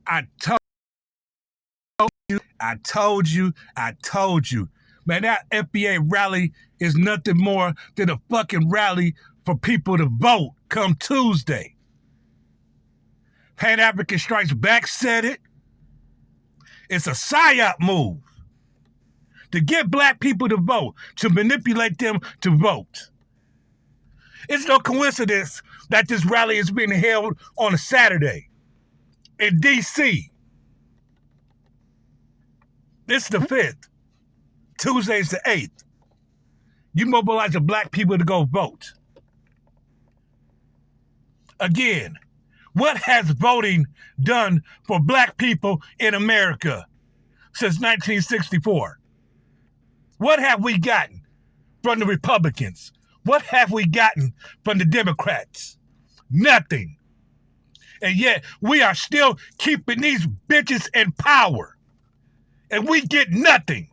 I told you. Man, that FBA rally is nothing more than a fucking rally for people to vote come Tuesday. Pan-African Strikes Back said it. It's a psyop move to get black people to vote, to manipulate them to vote. It's no coincidence that this rally is being held on a Saturday in D.C. It's the 5th. Tuesday's the 8th. You mobilize the black people to go vote. Again, what has voting done for black people in America since 1964? What have we gotten from the Republicans? What have we gotten from the Democrats? Nothing. And yet we are still keeping these bitches in power. And we get nothing.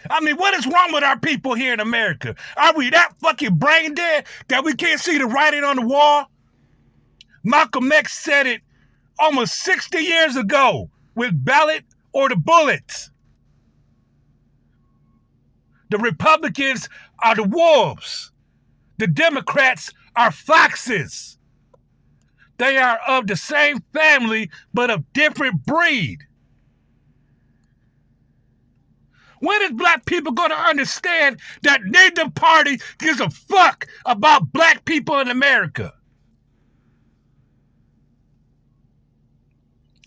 I mean, what is wrong with our people here in America? Are we that fucking brain dead that we can't see the writing on the wall? Malcolm X said it almost 60 years ago with ballot or the bullets. The Republicans are the wolves. The Democrats are foxes. They are of the same family, but of different breed. When is black people going to understand that neither party gives a fuck about black people in America?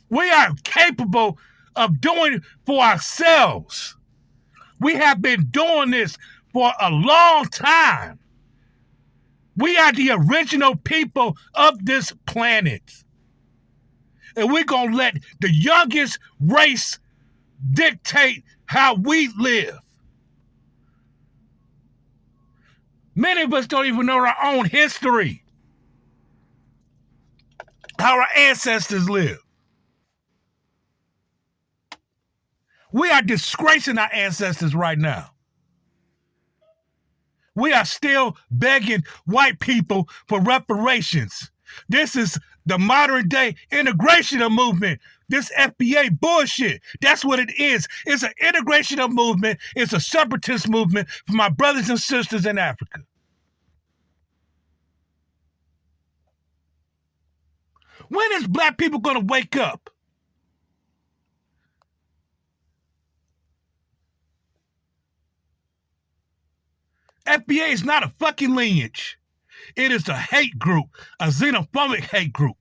We are capable of doing for ourselves. We have been doing this for a long time. We are the original people of this planet. And we're going to let the youngest race dictate how we live. Many of us don't even know our own history, how our ancestors lived. We are disgracing our ancestors right now. We are still begging white people for reparations. This is the modern day integration movement. This FBA bullshit. That's what it is. It's an integration movement. It's a separatist movement for my brothers and sisters in Africa. When is black people going to wake up? FBA is not a fucking lineage. It is a hate group, a xenophobic hate group.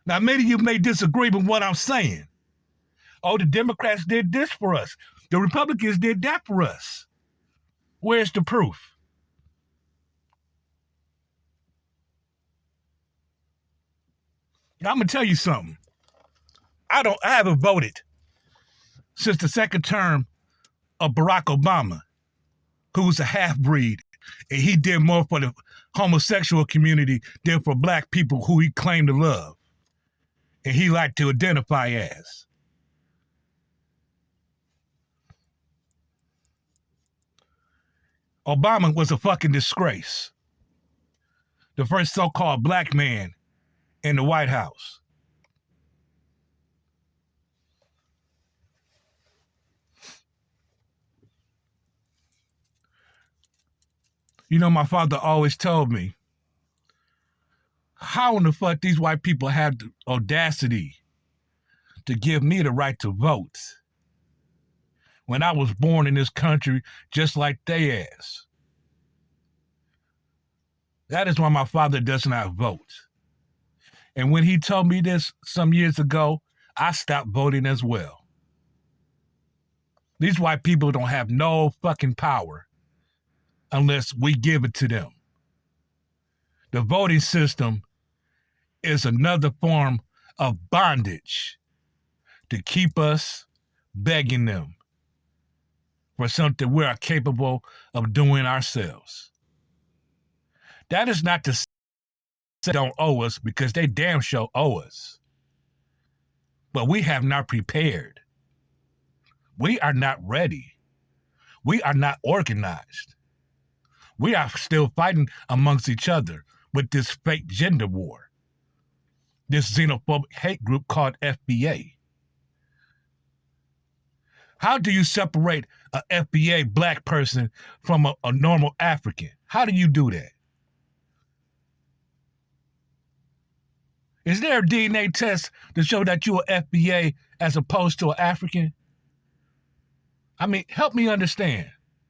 Now, many of you may disagree with what I'm saying. Oh, the Democrats did this for us. The Republicans did that for us. Where's the proof? Now, I'm going to tell you something. I haven't voted since the second term of Barack Obama, who was a half-breed, and he did more for the homosexual community than for black people who he claimed to love, and he liked to identify as. Obama was a fucking disgrace. The first so-called black man in the White House. You know, my father always told me, how in the fuck these white people have the audacity to give me the right to vote when I was born in this country just like they is? That is why my father does not vote. And when he told me this some years ago, I stopped voting as well. These white people don't have no fucking power unless we give it to them. The voting system is another form of bondage to keep us begging them for something we are capable of doing ourselves. That is not to say they don't owe us, because they damn sure owe us. But we have not prepared. We are not ready. We are not organized. We are still fighting amongst each other with this fake gender war, this xenophobic hate group called FBA. How do you separate a FBA black person from a normal African? How do you do that? Is there a DNA test to show that you're an FBA as opposed to an African? I mean, help me understand,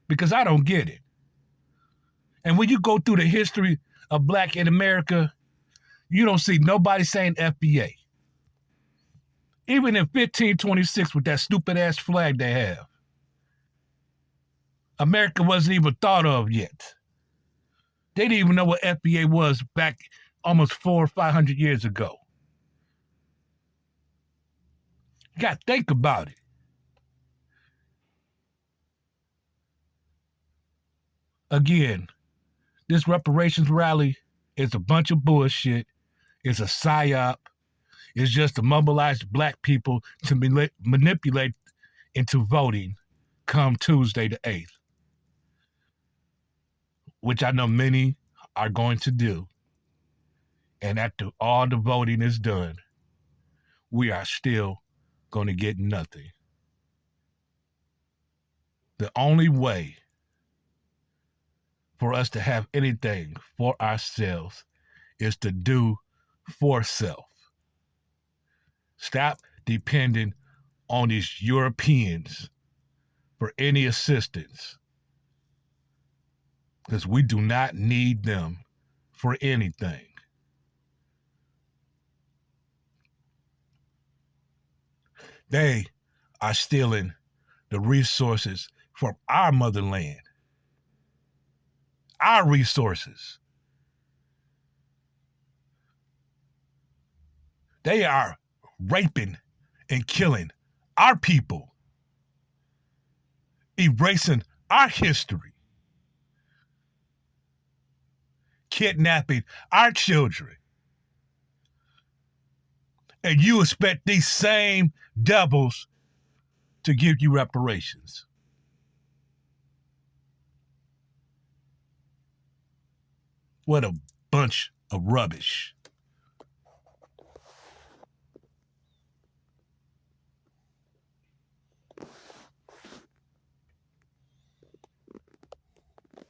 because I don't get it. And when you go through the history of black in America, you don't see nobody saying FBA. Even in 1526 with that stupid ass flag they have, America wasn't even thought of yet. They didn't even know what FBA was back almost 400 or 500 years ago. You got to think about it. Again, this reparations rally is a bunch of bullshit. It's a psyop. It's just to mobilize black people to manipulate into voting come Tuesday the 8th, which I know many are going to do. And after all the voting is done, we are still going to get nothing. The only way for us to have anything for ourselves is to do for self. Stop depending on these Europeans for any assistance, because we do not need them for anything. They are stealing the resources from our motherland, our resources. They are raping and killing our people, erasing our history, kidnapping our children. And you expect these same devils to give you reparations. What a bunch of rubbish.